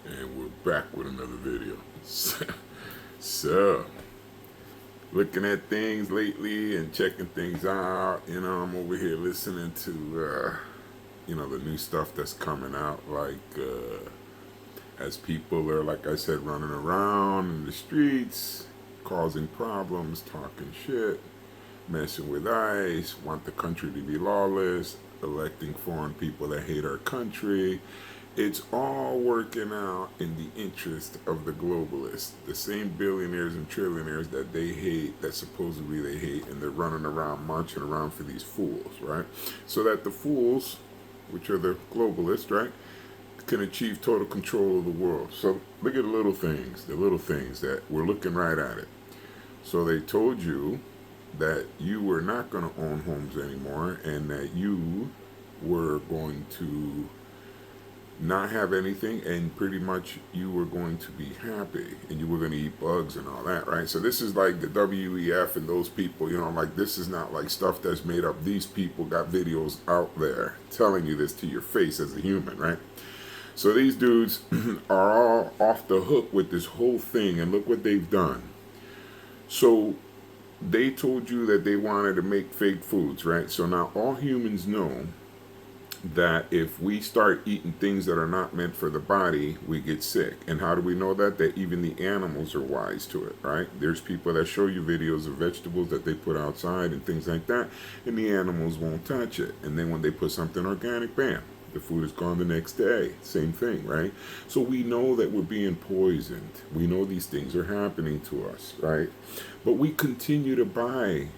And we're back with another video. So, looking at things lately and checking things out. I'm over here listening to, the new stuff that's coming out. As people are, like I said, running around in the streets, causing problems, talking shit, messing with ICE, want the country to be lawless, electing foreign people that hate our country. It's all working out in the interest of the globalists, the same billionaires and trillionaires that they hate, that supposedly they hate, and they're running around, marching around for these fools, right? So that the fools, which are the globalists, right, can achieve total control of the world. So look at the little things that we're looking right at it. So they told you that you were not going to own homes anymore and that you were going to not have anything, and pretty much you were going to be happy and you were going to eat bugs and all that, right? So this is like the WEF and those people, like this is not like stuff that's made up. These people got videos out there telling you this to your face as a human, right? So these dudes are all off the hook with this whole thing, and look what they've done. So they told you that they wanted to make fake foods, right? So now all humans know that if we start eating things that are not meant for the body, we get sick. And how do we know that? That even the animals are wise to it, right? There's people that show you videos of vegetables that they put outside and things like that, and the animals won't touch it. And then when they put something organic, bam, the food is gone the next day. Same thing, right? So we know that we're being poisoned. We know these things are happening to us, right? But we continue to buy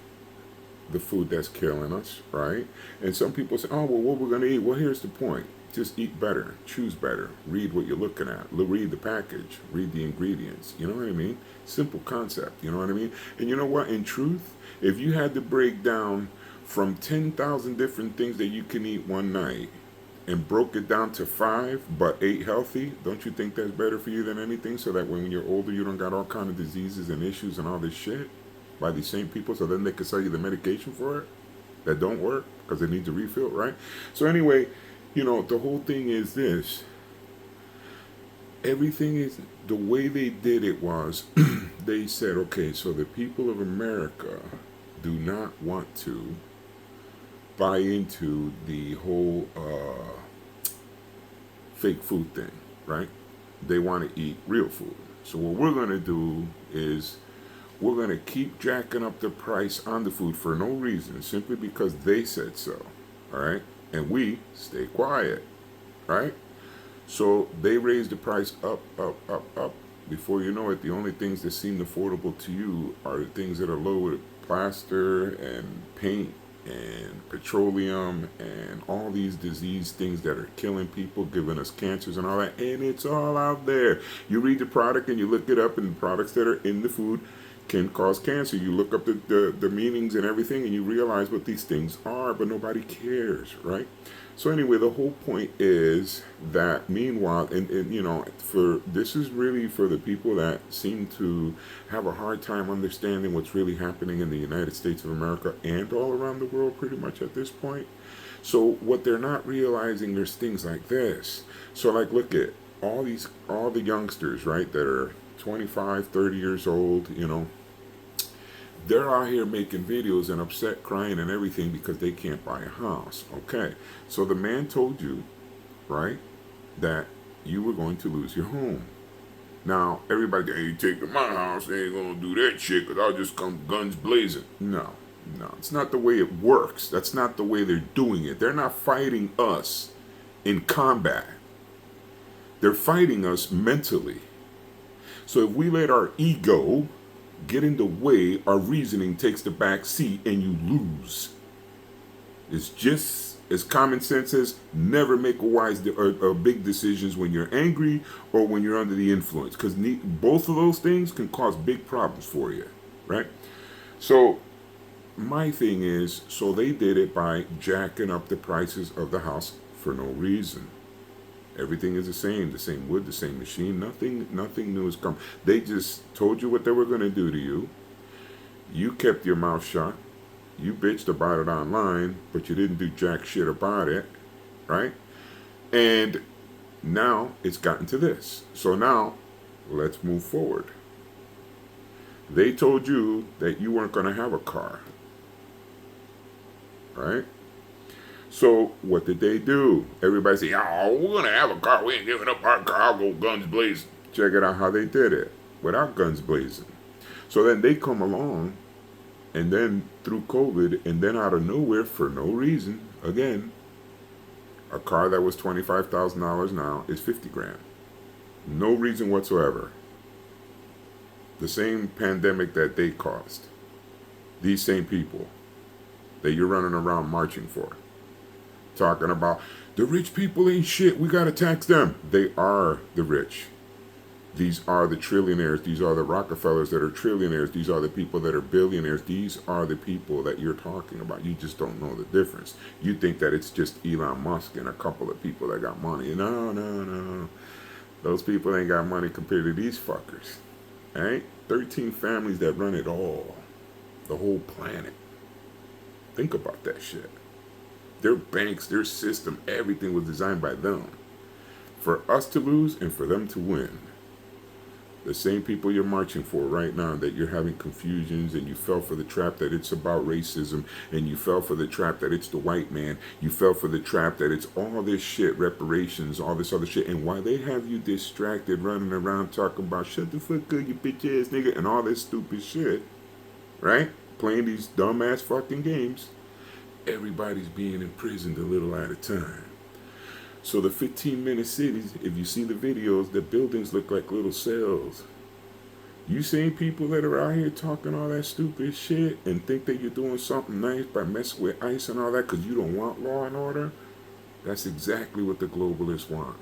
the food that's killing us, right? And some people say, oh, well, what we're going to eat? Well, here's the point. Just eat better, choose better, read what you're looking at, read the package, read the ingredients. You know what I mean? Simple concept, you know what I mean? And you know what? In truth, if you had to break down from 10,000 different things that you can eat one night and broke it down to 5 but ate healthy, don't you think that's better for you than anything? So that when you're older, you don't got all kind of diseases and issues and all this shit by these same people, so then they can sell you the medication for it that don't work because it needs a refill, right? So anyway, the whole thing is this. Everything is the way they did it was they said, okay, so the people of America do not want to buy into the whole fake food thing, right? They want to eat real food. So what we're going to do is we're going to keep jacking up the price on the food for no reason, simply because they said so, all right? And we stay quiet, right? So they raise the price up, up, up, up. Before you know it, the only things that seem affordable to you are the things that are loaded with plaster and paint and petroleum and all these disease things that are killing people, giving us cancers and all that. And it's all out there. You read the product and you look it up, and the products that are in the food can cause cancer. You look up the meanings and everything, and you realize what these things are, but nobody cares, right? So anyway, the whole point is that meanwhile, and for this is really for the people that seem to have a hard time understanding what's really happening in the United States of America and all around the world pretty much at this point. So what they're not realizing, there's things like this. So like look at all the youngsters, right, that are 25, 30 years old, they're out here making videos and upset, crying and everything because they can't buy a house. Okay, so the man told you, right, that you were going to lose your home. Now, everybody, hey, you taking my house, they ain't going to do that shit because I'll just come guns blazing. No, it's not the way it works. That's not the way they're doing it. They're not fighting us in combat. They're fighting us mentally. So if we let our ego get in the way, our reasoning takes the back seat and you lose. It's just as common sense as never make a big decisions when you're angry or when you're under the influence, because both of those things can cause big problems for you, right? So my thing is, so they did it by jacking up the prices of the house for no reason. Everything is the same wood, the same machine. Nothing new has come. They just told you what they were going to do to you. You kept your mouth shut. You bitched about it online, but you didn't do jack shit about it, right? And Now it's gotten to this. So now let's move forward. They told you that you weren't going to have a car, right? So what did they do? Everybody say, "Oh, we're going to have a car. We ain't giving up our car. I'll go guns blazing." Check it out how they did it without guns blazing. So then they come along, and then through COVID, and then out of nowhere, for no reason, again, a car that was $25,000 now is 50 grand. No reason whatsoever. The same pandemic that they caused. These same people that you're running around marching for. Talking about, the rich people ain't shit, we gotta tax them. They are the rich. These are the trillionaires. These are the Rockefellers that are trillionaires. These are the people that are billionaires. These are the people that you're talking about. You just don't know the difference. You think that it's just Elon Musk and a couple of people that got money. No, no, no. Those people ain't got money compared to these fuckers. Right? 13 families that run it all. The whole planet. Think about that shit. Their banks, their system, everything was designed by them. For us to lose and for them to win. The same people you're marching for right now, that you're having confusions and you fell for the trap that it's about racism, and you fell for the trap that it's the white man, you fell for the trap that it's all this shit, reparations, all this other shit, and why they have you distracted running around talking about shut the fuck up, you bitch ass nigga, and all this stupid shit, right? Playing these dumbass fucking games. Everybody's being imprisoned a little at a time. So the 15-minute cities, if you see the videos, the buildings look like little cells. You seen people that are out here talking all that stupid shit and think that you're doing something nice by messing with ICE and all that because you don't want law and order? That's exactly what the globalists want.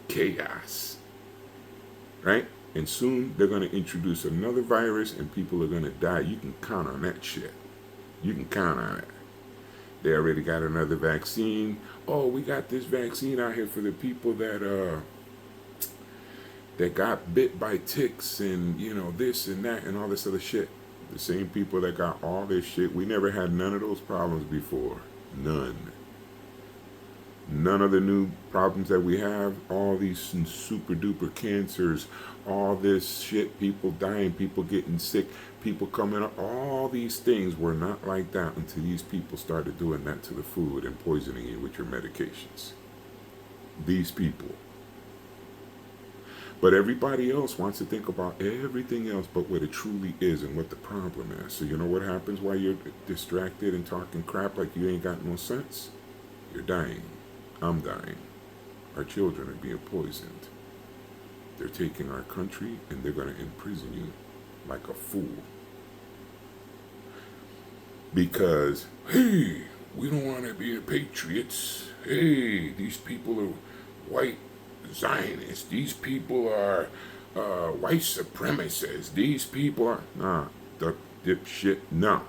Chaos. Right? And soon they're going to introduce another virus and people are going to die. You can count on that shit. You can count on it. They already got another vaccine. Oh, we got this vaccine out here for the people that got bit by ticks and, you know, this and that and all this other shit. The same people that got all this shit. We never had none of those problems before. None. None of the new problems that we have, all these super duper cancers, all this shit, people dying, people getting sick, people coming up, all these things were not like that until these people started doing that to the food and poisoning you with your medications. These people. But everybody else wants to think about everything else but what it truly is and what the problem is. So you know what happens while you're distracted and talking crap like you ain't got no sense? You're dying. I'm dying. Our children are being poisoned. They're taking our country and they're going to imprison you like a fool. Because, hey, we don't want to be the patriots. Hey, these people are white Zionists. These people are white supremacists. These people are... Nah, the dipshit. No.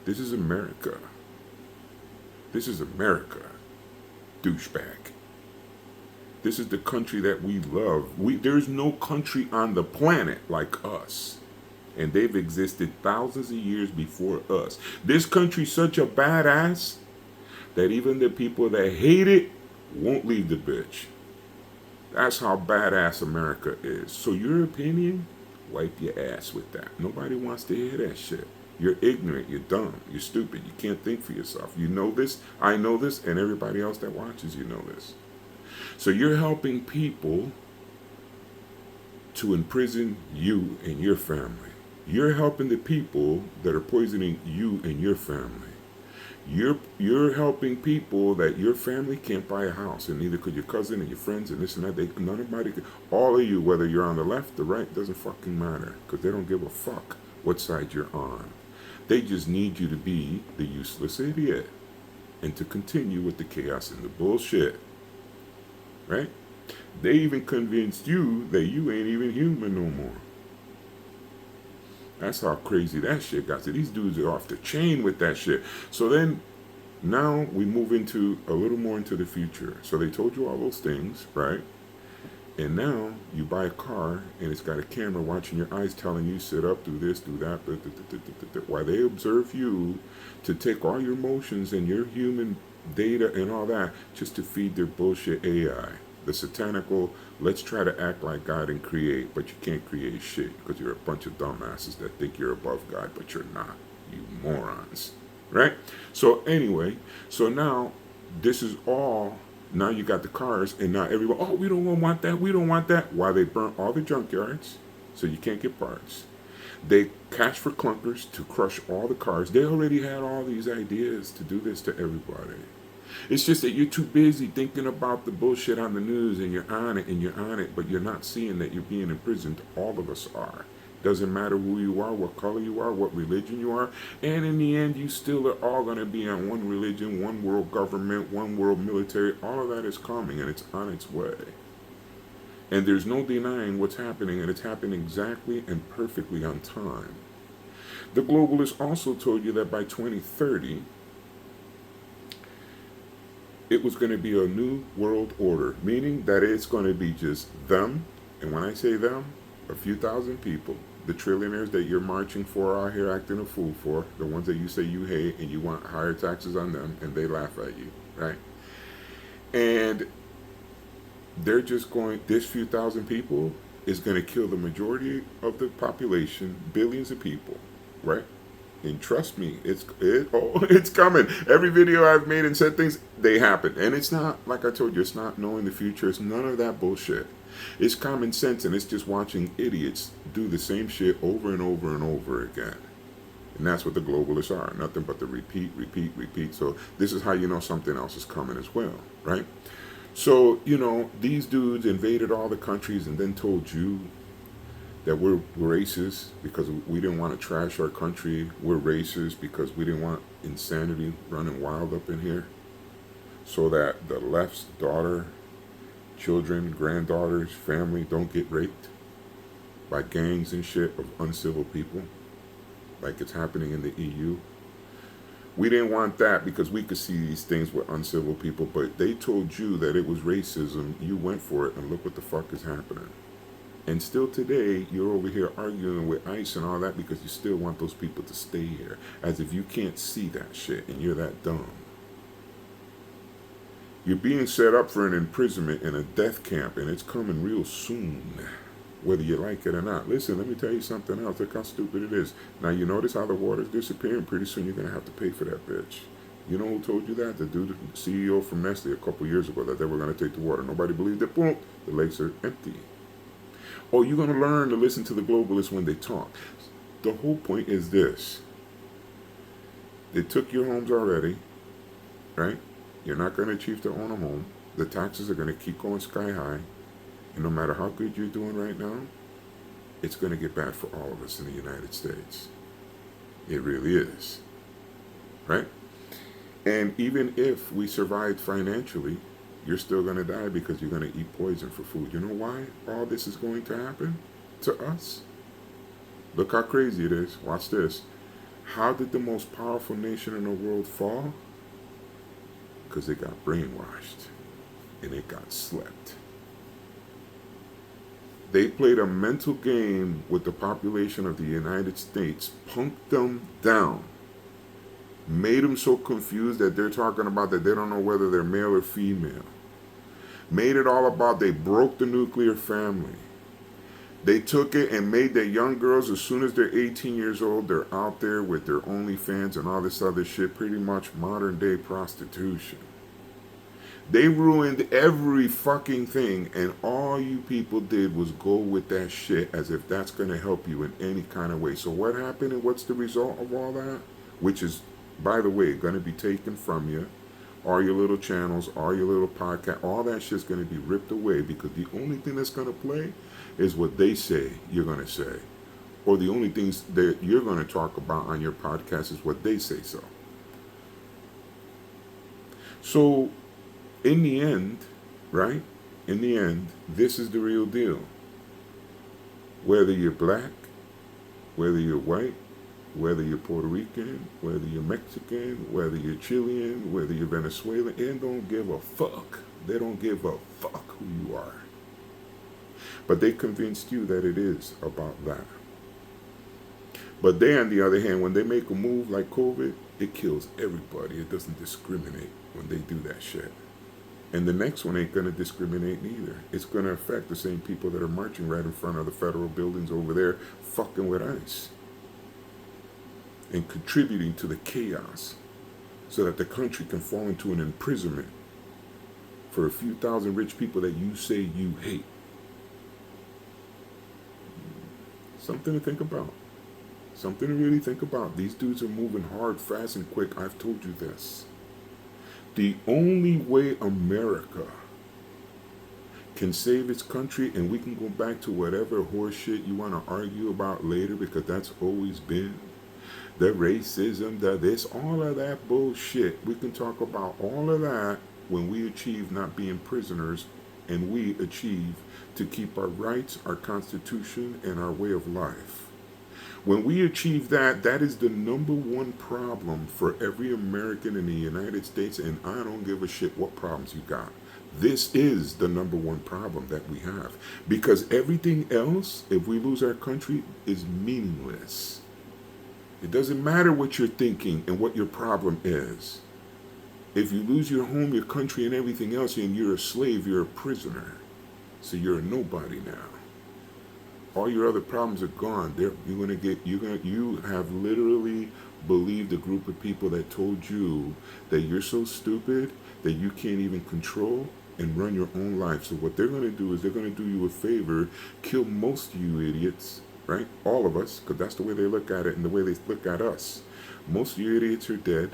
This is America. This is America. Douchebag. This is the country that we love. There's no country on the planet like us. And they've existed thousands of years before us. This country's such a badass that even the people that hate it won't leave the bitch. That's how badass America is. So your opinion, wipe your ass with that. Nobody wants to hear that shit. You're ignorant, you're dumb, you're stupid, you can't think for yourself. You know this, I know this, and everybody else that watches you know this. So you're helping people to imprison you and your family. You're helping the people that are poisoning you and your family. You're helping people that your family can't buy a house, and neither could your cousin and your friends and this and that. Nobody could. All of you, whether you're on the left, the right, doesn't fucking matter, because they don't give a fuck what side you're on. They just need you to be the useless idiot and to continue with the chaos and the bullshit. Right? They even convinced you that you ain't even human no more. That's how crazy that shit got. So these dudes are off the chain with that shit. So then, now we move into a little more into the future. So they told you all those things, right? And now you buy a car and it's got a camera watching your eyes, telling you sit up, do this, do that, while they observe you to take all your emotions and your human data and all that just to feed their bullshit AI. The satanical, let's try to act like God and create, but you can't create shit because you're a bunch of dumbasses that think you're above God, but you're not. You morons. Right? So anyway, so now this is all, now you got the cars and now everyone, oh, we don't want that, we don't want that. Why they burnt all the junkyards so you can't get parts. They catch for clunkers to crush all the cars. They already had all these ideas to do this to everybody. It's just that you're too busy thinking about the bullshit on the news and you're on it and you're on it, but you're not seeing that you're being imprisoned. All of us are. Doesn't matter who you are, what color you are, what religion you are. And in the end, you still are all going to be on one religion, one world government, one world military. All of that is coming and it's on its way. And there's no denying what's happening, and it's happening exactly and perfectly on time. The globalists also told you that by 2030, it was going to be a new world order, meaning that it's going to be just them, and when I say them, a few thousand people, the trillionaires that you're marching for out here acting a fool for, the ones that you say you hate and you want higher taxes on them, and they laugh at you, right? And they're just going, this few thousand people is going to kill the majority of the population, billions of people, right? And trust me, it's coming. Every video I've made and said things, they happen. And it's not, like I told you, it's not knowing the future. It's none of that bullshit. It's common sense, and it's just watching idiots do the same shit over and over and over again. And that's what the globalists are. Nothing but the repeat, repeat, repeat. So this is how you know something else is coming as well, right? So, you know, these dudes invaded all the countries and then told you that we're racist because we didn't want to trash our country. We're racist because we didn't want insanity running wild up in here. So that the left's daughter, children, granddaughters, family don't get raped by gangs and shit of uncivil people like it's happening in the EU. We didn't want that because we could see these things with uncivil people, but they told you that it was racism. You went for it, and look what the fuck is happening. And still today, you're over here arguing with ICE and all that because you still want those people to stay here, as if you can't see that shit and you're that dumb. You're being set up for an imprisonment in a death camp, and it's coming real soon, whether you like it or not. Listen, let me tell you something else. Look how stupid it is. Now, you notice how the water's disappearing? Pretty soon you're going to have to pay for that bitch. You know who told you that? The dude, the CEO from Nestle a couple years ago, that they were going to take the water. Nobody believed it. Boom, the lakes are empty. Oh, you're going to learn to listen to the globalists when they talk. The whole point is this. They took your homes already, right? You're not going to achieve to own a home. The taxes are going to keep going sky high. And no matter how good you're doing right now, it's going to get bad for all of us in the United States. It really is. Right? And even if we survived financially, you're still going to die because you're going to eat poison for food. You know why all this is going to happen to us? Look how crazy it is. Watch this. How did the most powerful nation in the world fall? Because they got brainwashed and it got slept. They played a mental game with the population of the United States, punked them down, made them so confused that they're talking about that they don't know whether they're male or female. Made it all about they broke the nuclear family. They took it and made that young girls, as soon as they're 18 years old, they're out there with their OnlyFans and all this other shit, pretty much modern day prostitution. They ruined every fucking thing, and all you people did was go with that shit as if that's going to help you in any kind of way. So what happened and what's the result of all that? Which is, by the way, going to be taken from you. All your little channels, all your little podcasts, all that shit's going to be ripped away because the only thing that's going to play is what they say you're going to say. Or the only things that you're going to talk about on your podcast is what they say so. So, in the end, right? In the end, this is the real deal. Whether you're black, whether you're white, whether you're Puerto Rican, whether you're Mexican, whether you're Chilean, whether you're Venezuelan, they don't give a fuck. They don't give a fuck who you are. But they convinced you that it is about that. But they, on the other hand, when they make a move like COVID, it kills everybody. It doesn't discriminate when they do that shit. And the next one ain't going to discriminate neither. It's going to affect the same people that are marching right in front of the federal buildings over there, fucking with ICE and contributing to the chaos so that the country can fall into an imprisonment for a few thousand rich people that you say you hate. Something to think about. Something to really think about. These dudes are moving hard, fast, and quick. I've told you this. The only way America can save its country, and we can go back to whatever horseshit you want to argue about later, because that's always been the racism, the this, all of that bullshit. We can talk about all of that when we achieve not being prisoners, and we achieve to keep our rights, our constitution, and our way of life. When we achieve that, that is the number one problem for every American in the United States, and I don't give a shit what problems you got. This is the number one problem that we have. Because everything else, if we lose our country, is meaningless. It doesn't matter what you're thinking and what your problem is. If you lose your home, your country, and everything else, and you're a slave, you're a prisoner. So you're a nobody now. All your other problems are gone. You have literally believed a group of people that told you that you're so stupid that you can't even control and run your own life. So what they're going to do is they're going to do you a favor, kill most of you idiots, right? All of us, because that's the way they look at it and the way they look at us. Most of you idiots are dead.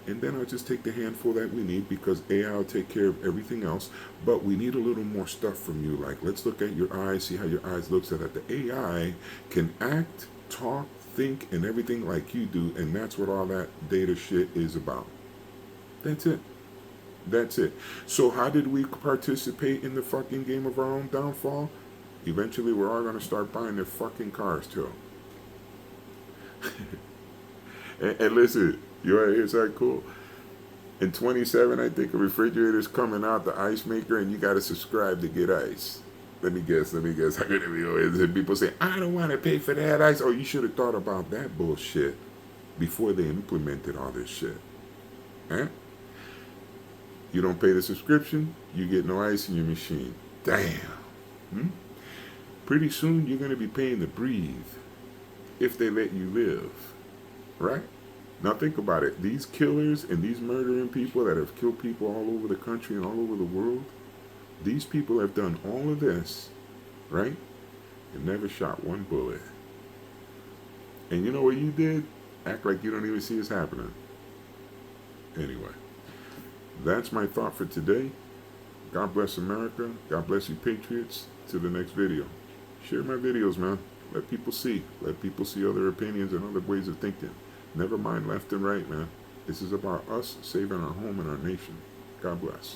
And then I'll just take the handful that we need, because AI will take care of everything else. But we need a little more stuff from you. Like, let's look at your eyes, see how your eyes look, so that the AI can act, talk, think, and everything like you do. And that's what all that data shit is about. That's it. That's it. So how did we participate in the fucking game of our own downfall? Eventually, we're all going to start buying their fucking cars, too. and listen, you want to hear something cool? In 27, I think a refrigerator's coming out, the ice maker, and you got to subscribe to get ice. Let me guess. How could it be always? And people say, I don't want to pay for that ice. Oh, you should have thought about that bullshit before they implemented all this shit. Huh? You don't pay the subscription, you get no ice in your machine. Damn. Pretty soon, you're going to be paying to breathe if they let you live. Right? Now think about it. These killers and these murdering people that have killed people all over the country and all over the world, these people have done all of this, right? And never shot one bullet. And you know what you did? Act like you don't even see it's happening. Anyway, that's my thought for today. God bless America. God bless you, patriots. To the next video. Share my videos, man. Let people see. Let people see other opinions and other ways of thinking. Never mind left and right, man. This is about us saving our home and our nation. God bless.